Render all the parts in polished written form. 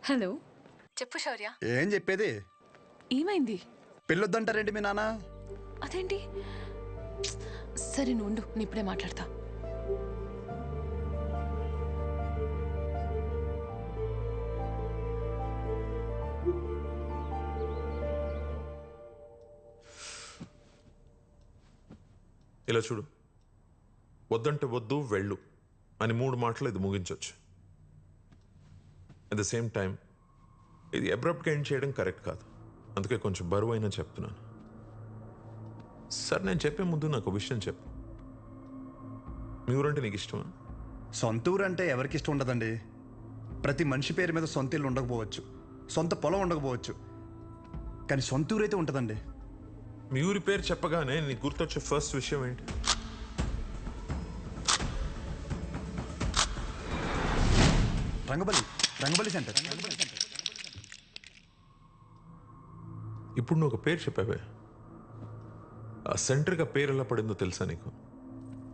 Hello. చెప్పు శౌర్య. ఏం చెప్పేది? ఏమైంది? పెళ్ళొద్దంటారేంటి మీ నాన్న? అదేంటి? సరే నువ్వు ఉండు, నేను ఇప్పుడే మాట్లాడతా. ఇలా చూడు, వద్దంటే వద్దు వెళ్ళు అని 3 మాటలు ఇది ముగించవచ్చు. అట్ ద సేమ్ టైం ఇది అబ్రప్ట్గా ఎండ్ చేయడం కరెక్ట్ కాదు. అందుకే కొంచెం బరువు అయినా చెప్తున్నాను. సార్, నేను చెప్పే ముందు నాకు విషయం చెప్పు. మీ ఊరంటే నీకు ఇష్టమా? సొంత ఊరు అంటే ఎవరికి ఇష్టం ఉండదండి. ప్రతి మనిషి పేరు మీద సొంత ఇల్లు ఉండకపోవచ్చు, సొంత పొలం ఉండకపోవచ్చు, కానీ సొంత ఊరు అయితే ఉంటుందండి. మీ ఊరి పేరు చెప్పగానే నీకు గుర్తొచ్చే ఫస్ట్ విషయం ఏంటి? రంగబలి సెంటర్. ఇప్పుడు నువ్వు ఒక పేరు చెప్పావే, ఆ సెంటర్గా పేరు ఎలా పడిందో తెలుసా నీకు?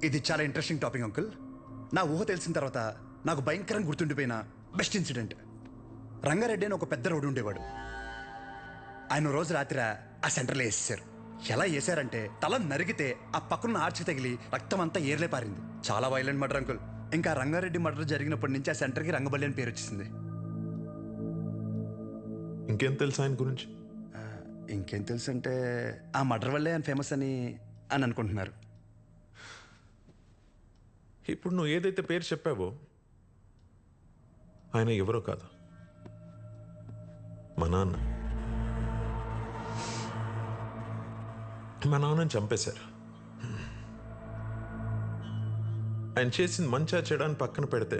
ఇది చాలా ఇంట్రెస్టింగ్ టాపిక్ అంకుల్. నా ఊహ తెలిసిన తర్వాత నాకు భయంకరంగా గుర్తుండిపోయిన బెస్ట్ ఇన్సిడెంట్. రంగారెడ్డి అని ఒక పెద్ద రోడ్డు ఉండేవాడు. ఆయన రోజు రాత్రి ఆ సెంటర్లో వేసేసారు. ఎలా వేసారంటే తల నరిగితే ఆ పక్కన ఆర్చి తగిలి రక్తం అంతా ఏర్లే పారింది. చాలా వైలెంట్ మర్డర్ అంకుల్. ఇంకా రంగారెడ్డి మర్డర్ జరిగినప్పటి నుంచి ఆ సెంటర్కి రంగబల్లి అని పేరు వచ్చేసింది. ఇంకేం తెలుసు ఆయన గురించి? ఇంకేం తెలుసు అంటే ఆ మర్డర్ వల్లే ఆయన ఫేమస్ అని అనుకుంటున్నారు. ఇప్పుడు నువ్వు ఏదైతే పేరు చెప్పావో ఆయన ఎవరో కాదు, మా నాన్న. మా నాన్నని చంపేశారు. ఆయన చేసిన మంచా చెడాన్ని పక్కన పెడితే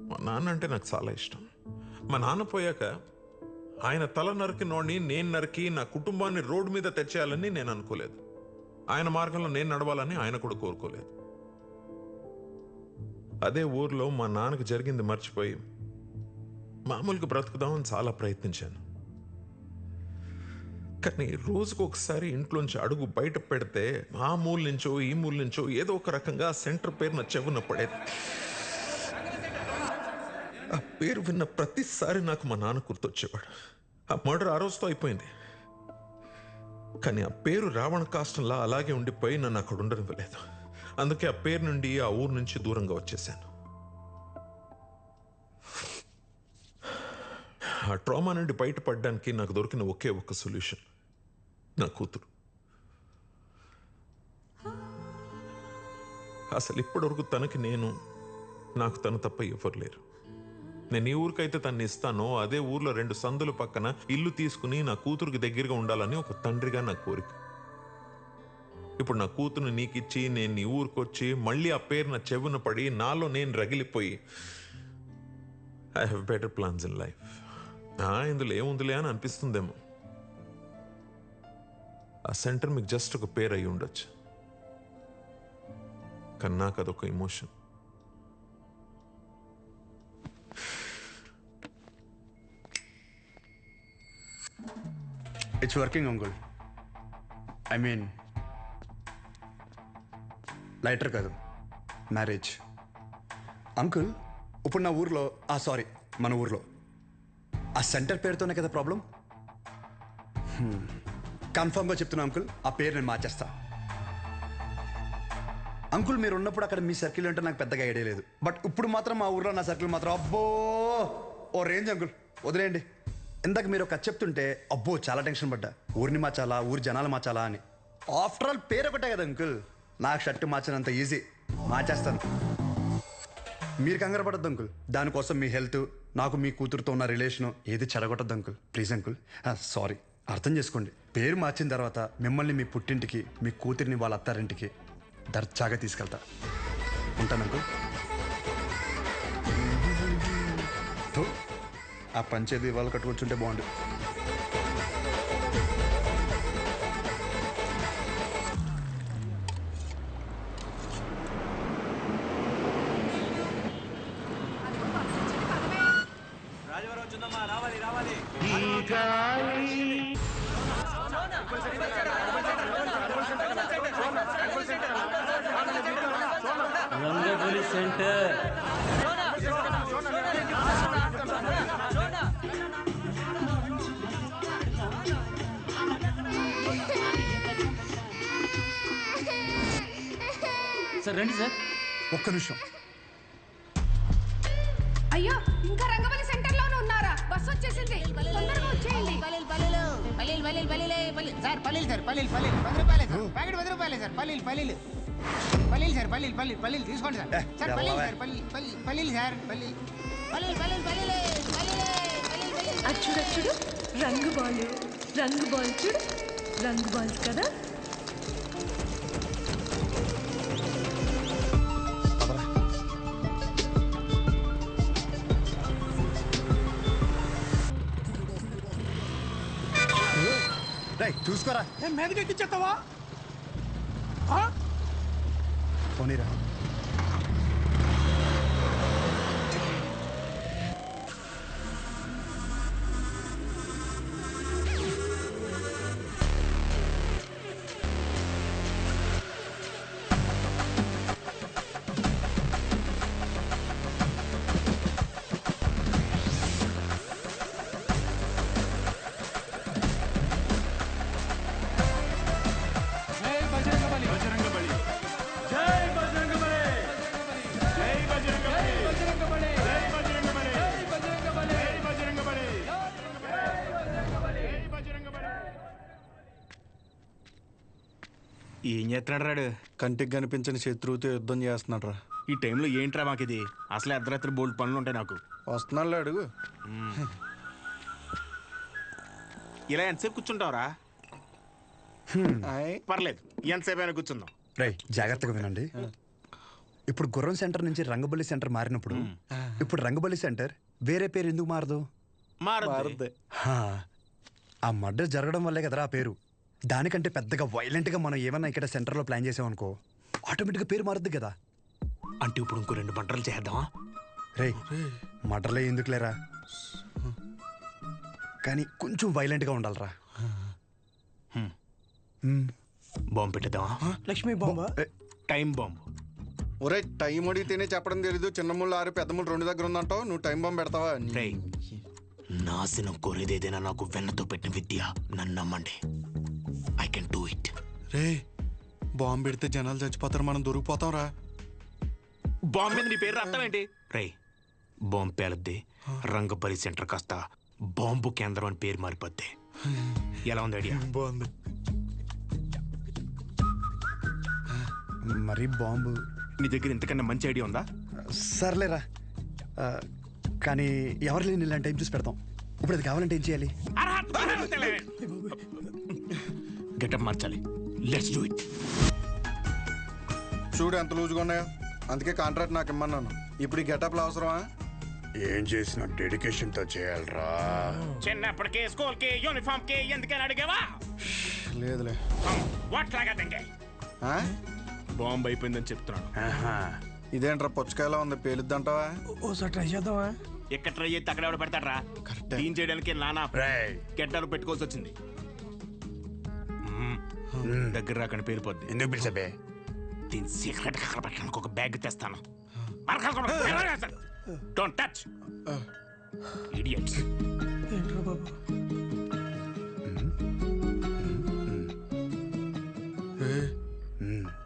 మా నాన్న అంటే నాకు చాలా ఇష్టం. మా నాన్న పోయాక ఆయన తల నరికినోడిని నేను నరికి నా కుటుంబాన్ని రోడ్డు మీద తెచ్చేయాలని నేను అనుకోలేదు. ఆయన మార్గంలో నేను నడవాలని ఆయన కూడా కోరుకోలేదు. అదే ఊర్లో మా నాన్నకు జరిగింది మర్చిపోయి మామూలుగా బ్రతుకుదామని చాలా ప్రయత్నించాను. కానీ రోజుకు ఒకసారి ఇంట్లోంచి అడుగు బయట పెడితే ఆ మూల నుంచో ఈ మూల నుంచో ఏదో ఒక రకంగా సెంటర్ పేరు నా చెవున పడేది. ఆ పేరు విన్న ప్రతిసారి నాకు మా నాన్న గుర్తొచ్చేవాడు. ఆ మర్డర్ ఆ రోజుతో అయిపోయింది, కానీ ఆ పేరు రావణ కాష్టంలా అలాగే ఉండిపోయి నన్ను అక్కడ ఉండనివ్వలేదు. అందుకే ఆ పేరు నుండి ఆ ఊరు నుంచి దూరంగా వచ్చేసాను. ఆ ట్రామా నుండి బయటపడడానికి నాకు దొరికిన ఒకే ఒక్క సొల్యూషన్ నా కూతురు. అసలు ఇప్పటివరకు తనకి నేను, నాకు తను తప్ప ఎవరు లేరు. నేను ఏ ఊరికైతే తన్ని ఇస్తానో అదే ఊర్లో 2 సందుల పక్కన ఇల్లు తీసుకుని నా కూతురుకి దగ్గరగా ఉండాలని ఒక తండ్రిగా నా కోరిక. ఇప్పుడు నా కూతురుని నీకిచ్చి నేను నీ ఊరికొచ్చి మళ్ళీ ఆ పేరు నా చెవున పడి నాలో నేను రగిలిపోయి I have better plans in life. ఇందులో ఏముందిలే అని అనిపిస్తుందేమో. ఆ సెంటర్ మీకు జస్ట్ ఒక పేరు అయి ఉండొచ్చు, కానీ నాకు అదొక emotion. It's working uncle. I mean lighter కాదు, మ్యారేజ్. అంకుల్, ఇప్పుడు నా ఊర్లో మన ఊర్లో ఆ సెంటర్ పేరుతోనే కదా ప్రాబ్లం. కన్ఫర్మ్గా చెప్తున్నా అంకుల్, ఆ పేరు నేను మార్చేస్తా. అంకుల్, మీరు ఉన్నప్పుడు అక్కడ మీ సర్కిల్ అంటే నాకు పెద్దగా ఐడియా లేదు, బట్ ఇప్పుడు మాత్రం మా ఊర్లో నా సర్కిల్ మాత్రం అబ్బో ఓ రేంజ్ అంకుల్. వదిలేయండి. ఇందాక మీరు ఒక చెప్తుంటే అబ్బో చాలా టెన్షన్ పడ్డా. ఊరిని మార్చాలా, ఊరి జనాలు మార్చాలా అని. ఆఫ్టర్ ఆల్ పేరు ఒకటే కదా అంకుల్. నాకు షర్ట్ మార్చినంత ఈజీ, మార్చేస్తాను. మీరు కంగారు పడద్దు అంకుల్. దానికోసం మీ హెల్త్, నాకు మీ కూతురుతో ఉన్న రిలేషను ఏది చెడగొట్టద్దు అంకుల్. Please uncle. సారీ, అర్థం చేసుకోండి. పేరు మార్చిన తర్వాత మిమ్మల్ని మీ పుట్టింటికి, మీ కూతురిని వాళ్ళ అత్తారింటికి దర్జాగా తీసుకెళ్తా. ఉంటాను అంకుల్. ఆ పంచేది వాళ్ళు కట్టుకొచ్చుంటే బాగుండు. రంగబలి సెంటర్ సార్ రండి సార్. ఒక్క నిమిషం. అయ్యో ఇంకా రంగవల్లి సెంటర్ లోనే ఉన్నారా? బస్ వచ్చేసింది, తొందరగా వచ్చేయండి. సార్ పల్లీలు సార్ పల్లీలు 10 రూపాయలే సార్. ప్యాకెట్ 10 రూపాయలే సార్. పల్లీలు సార్ పల్లీలు తీసుకోండి సార్. సార్ పల్లీలు సార్ పల్లీలు సార్ పల్లీలు. అది చూడు చూడు, రంగు బాల్ చూడు, రంగు బాల్స్ కదా. చూసుకోరా, మీదకి ఎక్కిచ్చేస్తావా? పోనీరా. ఏం చేస్తున్నాడు రాడు? కంటికి కనిపించని శత్రువుతో యుద్ధం చేస్తున్నాడు రా. ఈ టైంలో ఏంట్రా మాకు ఇది? అసలే అర్ధరాత్రి బోల్డ్ పనులు ఉంటాయి నాకు. వస్తున్నాడు అడుగు. ఇలా ఎంతసేపు కూర్చుంటావురా? పర్లేదు, ఎంతసేపు అయినా కూర్చుందాం. రై జాగ్రత్తగా వినండి. ఇప్పుడు గుర్రం సెంటర్ నుంచి రంగబల్లి సెంటర్ మారినప్పుడు ఇప్పుడు రంగబల్లి సెంటర్ వేరే పేరు ఎందుకు మారదు? మారద్దు. ఆ మర్డర్ జరగడం వల్లే కదరా ఆ పేరు. దానికంటే పెద్దగా వైలెంట్గా మనం ఏమన్నా ఇక్కడ సెంటర్లో ప్లాన్ చేసామనుకో ఆటోమేటిక్గా పేరు మారుద్ది కదా. అంటే ఇప్పుడు ఇంకో 2 మంటలు చేద్దామా? రే మర్డర్లే ఎందుకు లేరా, కానీ కొంచెం వైలెంట్గా ఉండాలిరా. బాంబు పెట్టేద్దామా? లక్ష్మీ బాంబా? Time bomb. ఒరే టైం అడిగితేనే చెప్పడం తెలీదు. చిన్న ముళ్ళు 6 పెద్ద ముళ్ళు 2 దగ్గర ఉందంటావు. నువ్వు టైం బాంబు పెడతావా? రేయ్, నాశనం కోరేదేదైనా నాకు వెన్నతో పెట్టిన విద్య. నన్ను నమ్మండి, I can do it. Ray bomb పెడితే జనాలు చచ్చిపోతారు, మనం దొరికిపోతాం రా. బాంబు మీద నీ పేరు అర్థం ఏంటి? రేయ్, బాంబు పేలద్ది, రంగబలి సెంటర్ కాస్త బాంబు కేంద్రం అని పేరు మారిపోద్ది. ఎలా ఉంది ఐడియా? బాగుంది. మరి బాంబు నీ దగ్గర ఇంతకన్నా మంచి ఐడియా ఉందా? సర్లేరా, కానీ ఎవరు లేని ఇలాంటి టైం చూసి పెడతాం. ఇప్పుడు అది కావాలంటే ఏం చేయాలి? గెటప్ మార్చాలి. Let's do it. చూడు ఎంత లూజ్గా ఉన్నాయో. అందుకే కాంట్రాక్ట్ నాకు ఇమ్మన్నాను. ఇప్పుడు ఈ గెటప్లు అవసరమా? ఏం చేసిన డెడికేషన్తో చేయాలరా. చిన్నప్పటికే స్కూల్ కి యూనిఫామ్ కి ఎందుకని అడిగావా? లేదులే. బాంబు అయిపోయిందని చెప్తున్నాను. ఇదేంట్రా పుచ్చకాయలా ఉంది, పేలుద్దంటావా? ఓసారి ట్రై చేద్దామా? ఎక్కడ ట్రై చేస్తే అక్కడ ఎవడ పెడతాడరా? క్లీన్ చేయడానికి నానా గెడ్డలు పెట్టుకోవాల్సి వచ్చింది. దగ్గర రాకని పేలిపోద్ది. ఎందుకు పిలిచబే? దీని సీక్రెట్ అక్కడ పెట్టడానికి ఒక బ్యాగ్ తెస్తాను. Don't touch idiots. ఏంట్రా బాబు?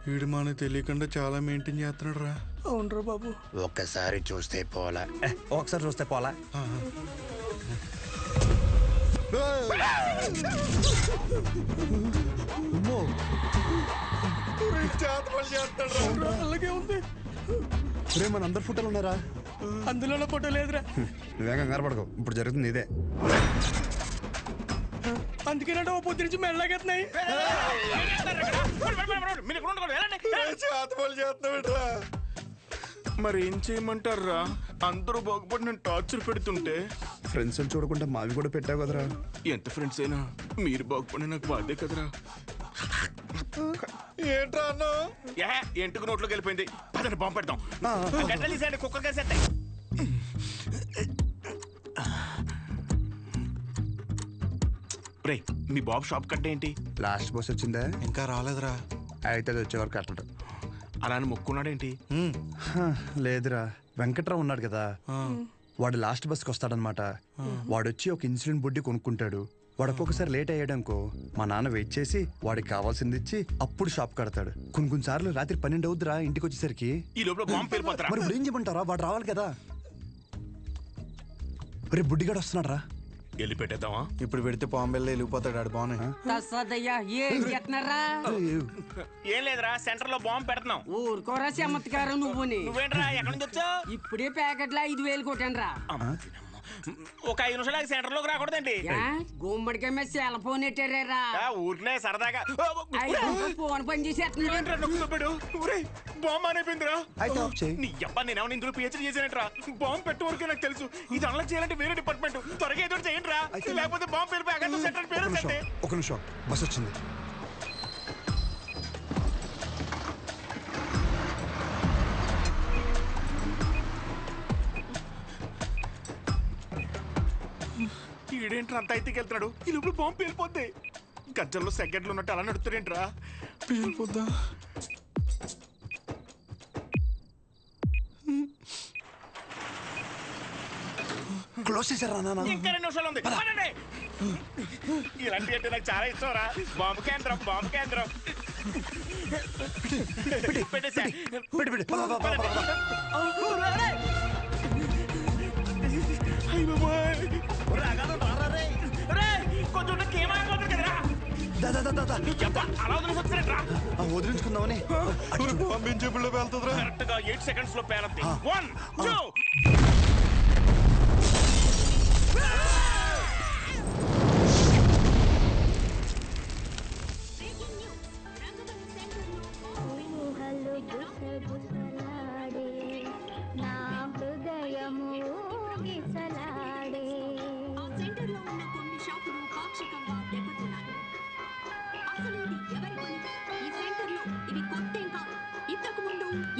వీడు మనకు తెలియకుండా చాలా మెయింటైన్ చేస్తున్నాడు రా. అవునరా బాబు. ఒక్కసారి చూస్తే పోలా, ఒకసారి చూస్తే పోలా. అలాగే ఉంది. రే మన అందరు ఫోటోలు ఉన్నారా? అందులో ఫోటో లేదురా. నువ్వేం కంగారు పడకు, ఇప్పుడు జరుగుతుంది ఇదే. అందుకేనంటే ఓ పొద్దు నుంచి మెల్లగెత్తున్నాయి. మరి ఏం చేయమంటారా? అందరూ బాగుపడి నేను టార్చర్ పెడుతుంటే ఫ్రెండ్స్ చూడకుండా మావి కూడా పెట్టావు కదరా. ఎంత ఫ్రెండ్స్ అయినా మీరు బాగుపడి నాకు బాధే కదరా. ఏంట్రా అన్న? ఎంటుకు నోట్లోకి వెళ్ళిపోయింది. పదండి బాంబు పెడతాం. గడ్డలు తీసేయండి, కుక్కర్ కేసేస్తాయి. రే, మీ బాబు షాప్ కట్ట ఏంటి? లాస్ట్ బస్ వచ్చిందా? ఇంకా రాలేదురా. అయితే అది వచ్చే వరకు కట్టడు. అలా అని మొక్కున్నాడేంటి? లేదురా, వెంకట్రావు ఉన్నాడు కదా, వాడు లాస్ట్ బస్కి వస్తాడనమాట. వాడు వచ్చి ఒక ఇన్సులిన్ బుడ్డి కొనుక్కుంటాడు. వాడు ఒక్కొక్కసారి లేట్ అయ్యాడనుకో మా నాన్న వెయిట్ చేసి వాడికి కావాల్సింది ఇచ్చి అప్పుడు షాప్ కడతాడు. కొన్ని సార్లు రాత్రి 12 అవుద్దిరా ఇంటికి వచ్చేసరికి. ఈ లోపల బాంబు పేలిపోతారా? మరి ఇప్పుడు ఏం చెప్పంటారా, వాడు రావాలి కదా. రే బుడ్డిగాడు వస్తున్నాడు రా. వెళ్ళి పెట్టేద్దామా? ఇప్పుడు పెడితే పాంబెల్లో వెళ్ళిపోతాడు ఆడు. బాగున్నాయి. ఏం లేదురా, సెంటర్ లో బాంబు పెడుతున్నాం. ఊరుకోరా చమత్కారం నువ్వుని. నువ్వేంట్రా ఎక్కడి నుంచి వచ్చావు? ఇప్పుడే ప్యాకెట్లో 5,000 కొట్టాను రా. ఒక 5 నిమిషాలు సెంటర్ లోకి రాకూడదండి. గుమ్మడికాయ మీద సెల్ ఫోన్ ఎట్టారా? ఊరినే సరదాగా ఫోన్ పని చేసేస్తున్నాడు. బాంబు అనిపోయిందిరా. అయితే ఆఫ్ చేయి. నీ అబ్బా నేనేమన్నా ఇందులో పిహెచ్డీ చేశానంటరా. బాంబు పెట్టే వరకే నాకు తెలుసు. ఇది అలా చేయాలంటే వేరే డిపార్ట్మెంట్. త్వరగా ఏదో చేయండి రా, లేకపోతే బాంబు పేరు సెంటర్ పేరు అంటే. ఒక నిమిషం బస్ వచ్చింది. ఈడేంట్రా అంత అయితే వెళ్తున్నాడు. ఈ లోపల బాంబు పేలిపోద్ది. గజ్జల్లో సెకండ్లు ఉన్నట్టు అలా నడుస్తాడేంట్రా. పేలిపోద్దా? క్లోజ్ చేశారా నాన్న? ఇంకా 2 నిమిషాలు ఉంది. పదండి. ఇలాంటి అంటే నాకు చాలా ఇష్టం రా. బాంబు కేంద్రం, బాంబు కేంద్రం. పెట్టేసా. పెట్టి పద, పద, పద, పద, పద. కొంచెం కేమాయిపోతుంది కదరా. అలా వదిలేసొచ్చారా? వదిలించుకుందామని. చెప్పుల్లో వెళ్తుందిరా. కరెక్ట్ గా 8 సెకండ్స్ లో పేరంది. 1 2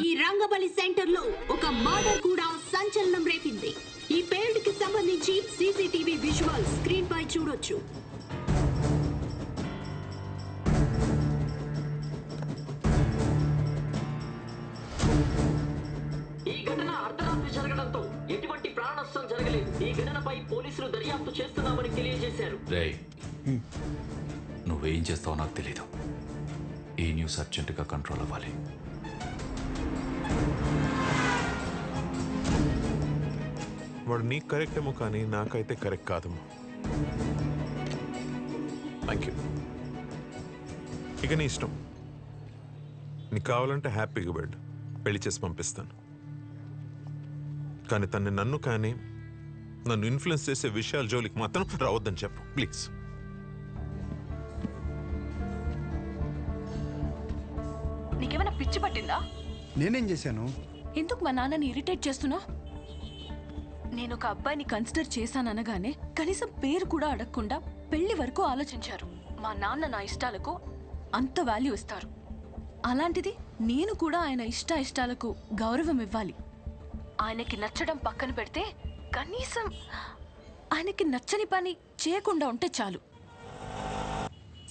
ఈ రంగబలి సెంటర్ లో ఒక మర్డర్ కూడా సంచలనం రేపింది. ఈ పేల్డ్ కి సంబంధించి సీసీటీవీ విజువల్ స్క్రీన్ పై చూడొచ్చు. ఈ ఘటన అర్ధరాత్రి జరగడంతో ఎటువంటి ప్రాణ నష్టం జరగలేదు. ఈ ఘటనపై పోలీసులు దర్యాప్తు చేస్తున్నామని తెలియజేశారు. రేయ్, నువ్వేం చేస్తావో నాకు తెలీదు. ఈ న్యూస్ అర్జెంటుగా కంట్రోల్ అవ్వాలి. వాడు నీకు కరెక్ట్ ఏమో కానీ నాకైతే కరెక్ట్ కాదేమో. Thank you. ఇక నీ ఇష్టం. నీకు కావాలంటే హ్యాపీగా పెళ్లి చేసి పంపిస్తాను. కానీ తన్ని నన్ను కానీ నన్ను ఇన్ఫ్లుయెన్స్ చేసే విషయాల జోలికి మాత్రం రావద్దని చెప్పు ప్లీజ్. నీకేమైనా పిచ్చి పట్టిందా? నేనేం చేశాను? ఎందుకు మా నాన్నని ఇరిటేట్ చేస్తున్నా? నేను ఒక అబ్బాయిని కన్సిడర్ చేశాననగానే కనీసం పేరు కూడా అడగకుండా పెళ్లి వరకు ఆలోచించారు. మా నాన్న నా ఇష్టాలకు అంత వాల్యూ ఇస్తారు. అలాంటిది నేను కూడా ఆయన ఇష్టాలకు గౌరవం ఇవ్వాలి. ఆయనకి నచ్చడం పక్కన పెడితే కనీసం ఆయనకి నచ్చని పని చేయకుండా ఉంటే చాలు.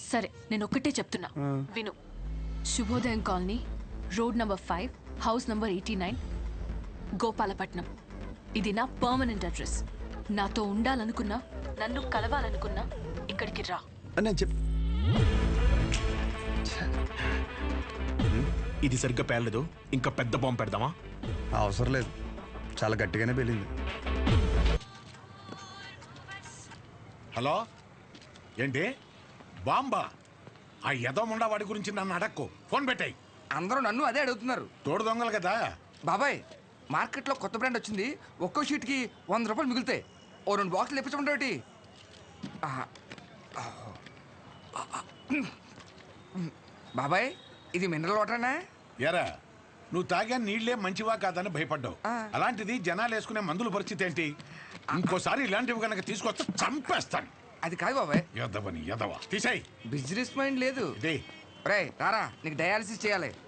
సరే, నేను ఒక్కటే చెప్తున్నా, విను. శుభోదయం colony, road number 5, house number 89, Gopalapatnam. ఇది నా పర్మనెంట్ అడ్రస్. నాతో ఉండాలనుకున్నా, నన్ను కలవాలనుకున్నా ఇక్కడికి రా. ఇది సరిగ్గా పేర్లేదు. ఇంకా పెద్ద బాంబు పెడదామా? అవసరం లేదు, చాలా గట్టిగానే పేలింది. హలో, ఏంటి బాంబా? ఆ యదోముండా వాడి గురించి నన్ను అడక్కు. ఫోన్ పెట్టాయి. అందరూ నన్ను అదే అడుగుతున్నారు. తోడు దొంగలు కదా బాబాయ్. మార్కెట్లో కొత్త బ్రాండ్ వచ్చింది. ఒక్కో షీట్కి 100 రూపాయలు మిగులుతాయి. ఓ 2 బాక్సులు ఇప్పించమంటే. బాబాయ్, ఇది మినరల్ వాటర్నా? ఎరా, నువ్వు తాగా నీళ్లే మంచివా కాదని భయపడ్డావు. అలాంటిది జనాలు వేసుకునే మందుల పరిస్థితి ఏంటి? ఇంకోసారి ఇలాంటివి కనుక తీసుకొస్తే చంపేస్తాను. అది కాదు బాబాయ్. ఎదవని ఎదవా తీసాయి. బిజినెస్ మైండ్ లేదు. ఇదే రేయ్ రారా, నీకు డయాలసిస్ చేయాలి.